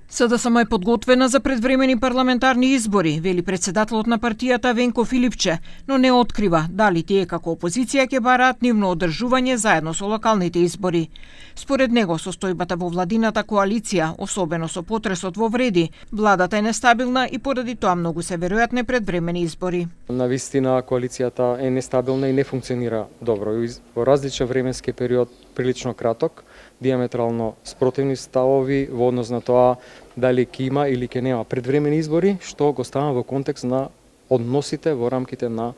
СДСМ е подготвена за предвремени парламентарни избори, вели председателот на партијата Венко Филипче, но не открива дали тие како опозиција ќе бараат нивно одржување заедно со локалните избори. Според него, состојбата во владината коалиција, особено со потресот во Вреди, владата е нестабилна и поради тоа многу се веројатни предвремени избори. Навистина коалицијата е нестабилна и не функционира добро. Во различен временски период, прилично краток, диаметрално спротивни ставови во однос на тоа дали ќе има или ќе нема предвремени избори, што го ставам во контекст на односите во рамките на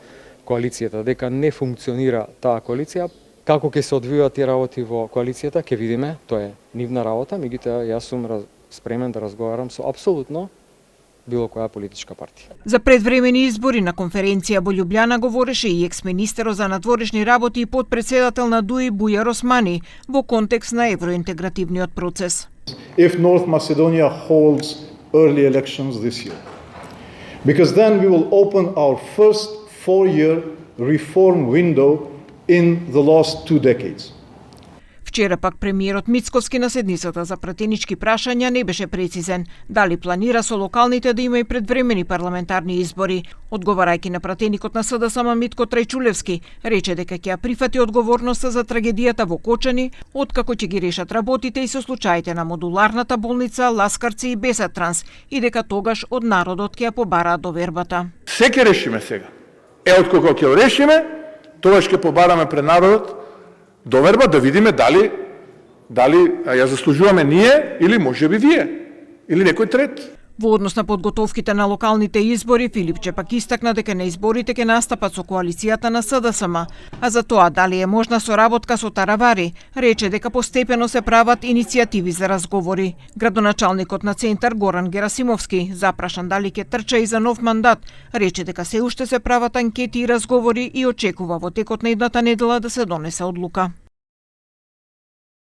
коалицијата. Дека не функционира таа коалиција, како ќе се одвијаат тие работи во коалицијата, ќе видиме, тоа е нивна работа, меѓутоа јас сум спремен да разговарам со апсолутно било која политичка партија. За предвремени избори на конференција во Љубљана говореше и екс-министерот за надворешни работи и подпредседател на ДУИ Бујар Османи во контекст на евроинтегративниот процес. If North Macedonia holds early elections this year, because then we will open our first 4-year reform window in the last 2 decades. Вчера пак премиерот Мицковски на седницата за пратенички прашања не беше прецизен дали планира со локалните да има и предвремени парламентарни избори. Одговарајќи на пратеникот на СДСМ Митко Трајчулевски, рече дека ќе ја прифати одговорноста за трагедијата во Кочани, откако ќе ги решат работите и со случаите на модуларната болница, Ласкарци и Бесатранс, и дека тогаш од народот ќе ја побараат довербата. Се ќе решиме сега. Откако ќе го решиме, тогаш ќе побараме пред народот доверба да видиме дали ја заслужуваме ние или можеби вие или некој трет. Во однос на подготовките на локалните избори, Филипче пак истакна дека на изборите ќе настапат со коалицијата на СДСМ, а за тоа дали е можна соработка со Таравари, рече дека постепено се прават иницијативи за разговори. Градоначалникот на Центар Горан Герасимовски, запрашан дали ќе трча и за нов мандат, рече дека се уште се прават анкети и разговори и очекува во текот на идната недела да се донесе одлука.